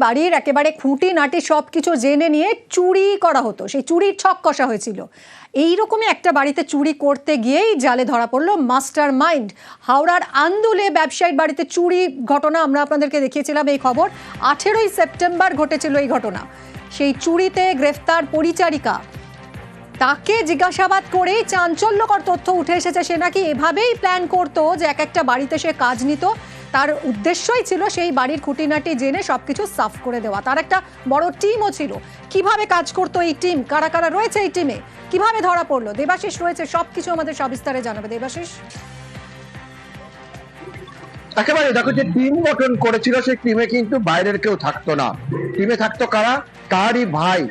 বাড়ির একেবারে খুঁটিনাটি সবকিছু জেনে নিয়ে চুরি করা হতো, সেই চুরির ছক কষা হয়েছিল। এইরকমই একটা বাড়িতে চুরি করতে গিয়েই জালে ধরা পড়লো মাস্টার মাইন্ড। হাওড়ার আন্দুলে ব্যবসায়ীর বাড়িতে চুরি ঘটনা আমরা আপনাদেরকে দেখিয়েছিলাম এই খবর। 18ই সেপ্টেম্বর ঘটেছিল এই ঘটনা। সেই চুরিতে গ্রেফতার পরিচারিকা, তাকে জিজ্ঞাসাবাদ করেই চাঞ্চল্যকর তথ্য উঠে এসেছে। সে নাকি এভাবেই প্ল্যান করতো যে এক একটা বাড়িতে সে কাজ নিত, তার উদ্দেশ্যই ছিল সেই বাড়ির খুঁটিনাটি জেনে সবকিছু সাফ করে দেওয়া। তার একটা বড় টিমও ছিল। কিভাবে কাজ করতো এই টিম, কারা কারা রয়েছে এই টিমে, কিভাবে ধরা পড়লো, দেবাশিস রয়েছে, সবকিছু আমাদের সবিস্তারে জানাবে। দেবাশিস, একেবারে দেখো, যে টিম গঠন করেছিল সেই টিমে কিন্তু বাইরের কেউ থাকতো না। টিমে থাকতো কারা? তারই ভাই,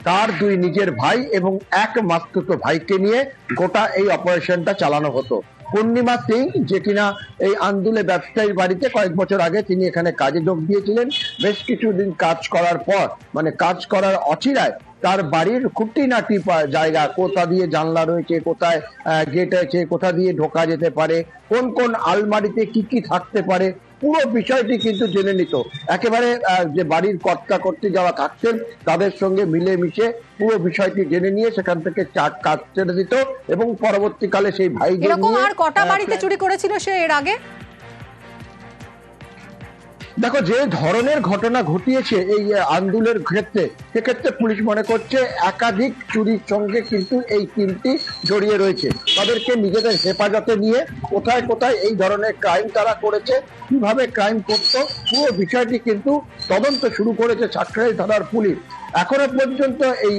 তার দুই নিজের ভাই এবং এক মাস্তুতো ভাইকে নিয়ে গোটা এই অপারেশনটা চালানো হতো। পূর্ণিমা সিং, যে কিনা এই আন্দুলে ব্যবসায়ীর বাড়িতে কয়েক বছর আগে তিনি এখানে কাজে যোগ দিয়েছিলেন। বেশ কিছুদিন কাজ করার পর, মানে কাজ করার অচিরায় তার বাড়ির খুঁটিনাটি জায়গা, কোথা দিয়ে জানলা রয়েছে, কোথায় গেট আছে, কোথা দিয়ে ঢোকা যেতে পারে, কোন কোন আলমারিতে কি কি থাকতে পারে, পুরো বিষয়টি কিন্তু জেনে নিত। একেবারে যে বাড়ির কর্তা কর্ত্রী যারা থাকতেন তাদের সঙ্গে মিলেমিশে পুরো বিষয়টি জেনে নিয়ে সেখান থেকে কাজ ছেড়ে দিত এবং পরবর্তীকালে সেই ভাইদের নিয়ে। আর কটা বাড়িতে চুরি করেছিল সে এর আগে? দেখো, যে ধরনের ঘটনা ঘটিয়েছে এই আন্দোলনের ক্ষেত্রে, সেক্ষেত্রে পুলিশ মনে করছে একাধিক চুরির সঙ্গে কিন্তু এই টিমটি জড়িয়ে রয়েছে। তাদেরকে নিজেদের হেফাজতে নিয়ে কোথায় কোথায় এই ধরনের ক্রাইম তারা করেছে, কিভাবে ক্রাইম করতো, পুরো বিষয়টি কিন্তু তদন্ত শুরু করেছে সাঁকরাইল থানার পুলিশ। এখনো পর্যন্ত এই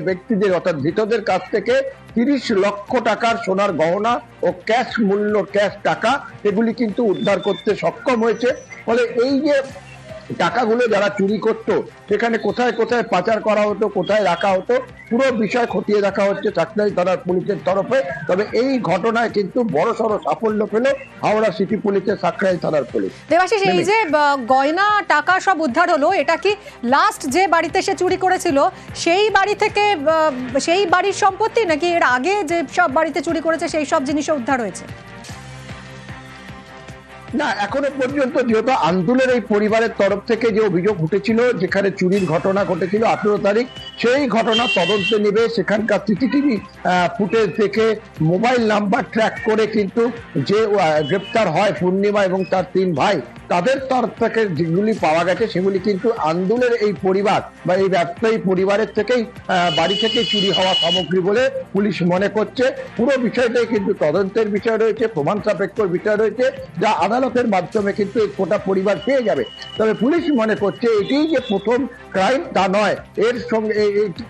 ব্যক্তিদের অর্থাৎ ধৃতদের কাছ থেকে 30 লক্ষ টাকার সোনার গহনা ও ক্যাশ মূল্য, ক্যাশ টাকা, এগুলি কিন্তু উদ্ধার করতে সক্ষম হয়েছে। ফলে এই যে টাকাগুলো যারা চুরি করতো সেখানে কোথায় কোথায় পাচার করা হতো, কোথায় রাখা হতো, পুরো বিষয় খতিয়ে দেখা হচ্ছে সাঁকরাইল থানার পুলিশের তরফে। তবে এই ঘটনায় কিন্তু বড়সড় সাফল্য পেল হাওড়া সিটি পুলিশের, সাঁকরাইল থানার পুলিশ। দেবাশিস, এই যে গয়না টাকা সব উদ্ধার হলো, এটা কি লাস্ট যে বাড়িতে সে চুরি করেছিল সেই বাড়ি থেকে, সেই বাড়ির সম্পত্তি, নাকি এর আগে যে সব বাড়িতে চুরি করেছে সেই সব জিনিসও উদ্ধার হয়েছে? না, এখনো পর্যন্ত যেহেতু আন্দোলনের এই পরিবারের তরফ থেকে যে অভিযোগ উঠেছিল, যেখানে চুরির ঘটনা ঘটেছিল 18 তারিখ, সেই ঘটনা তদন্তে নেবে। সেখানকার সিসিটিভি ফুটেজ দেখে মোবাইল নাম্বার ট্র্যাক করে কিন্তু যে গ্রেপ্তার হয় পূর্ণিমা এবং তার 3 ভাই, তাদের তরফ থেকে যেগুলি পাওয়া গেছে সেগুলি কিন্তু আন্দোলনের এই পরিবার বা এই ব্যবসায়ী পরিবারের থেকেই বাড়ি থেকে চুরি হওয়া সামগ্রী বলে পুলিশ মনে করছে। পুরো বিষয়টাই কিন্তু তদন্তের বিষয় রয়েছে, প্রমাণ সাপেক্ষ বিষয় রয়েছে, যা আদালতের মাধ্যমে কিন্তু এই গোটা পরিবার পেয়ে যাবে। তবে পুলিশ মনে করছে এটি যে প্রথম ক্রাইম তা নয়, এর সঙ্গে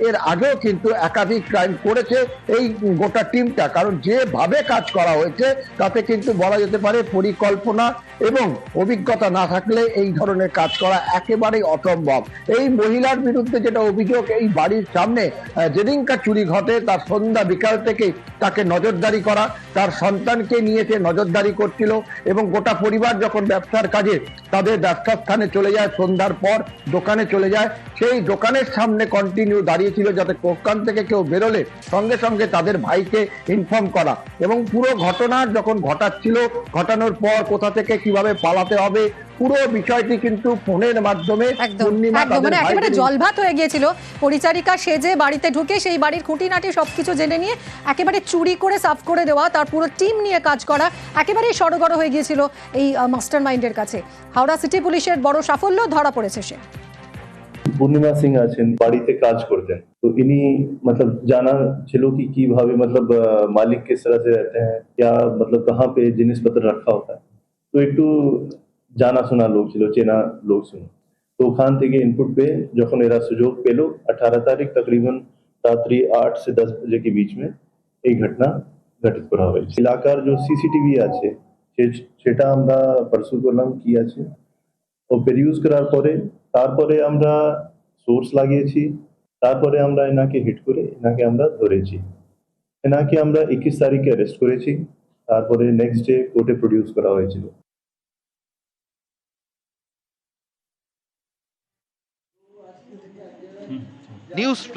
এর আগেও কিন্তু একাধিক ক্রাইম করেছে এই গোটা টিমটা। কারণ যেভাবে কাজ করা হয়েছে তাতে কিন্তু বলা যেতে পারে পরিকল্পনা এবং অভিজ্ঞতা না থাকলে এই ধরনের কাজ করা একেবারেই অসম্ভব। এই মহিলার বিরুদ্ধে যেটা অভিযোগ, এই বাড়ির সামনে যেদিনকার চুরি ঘটে তার সন্ধ্যা বিকাল থেকেই তাকে নজরদারি করা, তার সন্তানকে নিয়ে সে নজরদারি করছিল এবং গোটা পরিবার যখন ব্যবসার কাজে তাদের ব্যবসার স্থানে চলে যায়, সন্ধ্যার পর দোকানে চলে যায়, সেই দোকানের সামনে কন্টিনিউ দাঁড়িয়েছিল যাতে দোকান থেকে কেউ বেরোলে সঙ্গে সঙ্গে তাদের ভাইকে ইনফর্ম করা। এবং পুরো ঘটনা যখন ঘটাচ্ছিল, ঘটানোর পর কোথা থেকে কিভাবে পালাতে হবে, পুরো বিষয়টি কিন্তু ফোনের মাধ্যমে একেবারে জলভাত হয়ে গিয়েছিল। পরিচারিকা সেজে বাড়িতে ঢুকে সেই বাড়ির খুঁটিনাটি সবকিছু জেনে নিয়ে একেবারে চুরি করে সাফ করে দেওয়া, তার পুরো টিম নিয়ে কাজ করা একেবারেই সড়গড় হয়ে গিয়েছিল এই মাস্টার মাইন্ডের কাছে। হাওড়া সিটি পুলিশের বড় সাফল্য, ধরা পড়েছে সে। পূর্ণিমা সিং আছেন, বাড়িতে কাজ করতেন, তো ইনি मतलब জানা ছিল কি কিভাবে मतलब মালিক किस तरह से रहते हैं, क्या मतलब कहाँ पे জিনিস পত্র রাখা होता है, তো একটু জানা শোনা লোক ছিল, চেনা লোক ছিল। তো ওখান থেকে ইনপুট पे যখন এরা সুযোগ পেল 18 তারিখ तकरीबन রাত্রি 8 से 10 बजे के बीच में এই ঘটনা ঘটিত করা হয়েছে। এলাকার যে সিসিটিভি আছে সেটা আমরা পার্সু করলাম কি আছে, ও পেরিউজ করার পরে তারপরে আমরা সোর্স লাগিয়েছি, তারপরে আমরা এনাকে হিট করে এনাকে আমরা ধরেছি। এনাকে আমরা 21 তারিখে অ্যারেস্ট করেছি, তারপরে নেক্সট ডে কোর্টে প্রডিউস করা হয়েছিল। নিউজ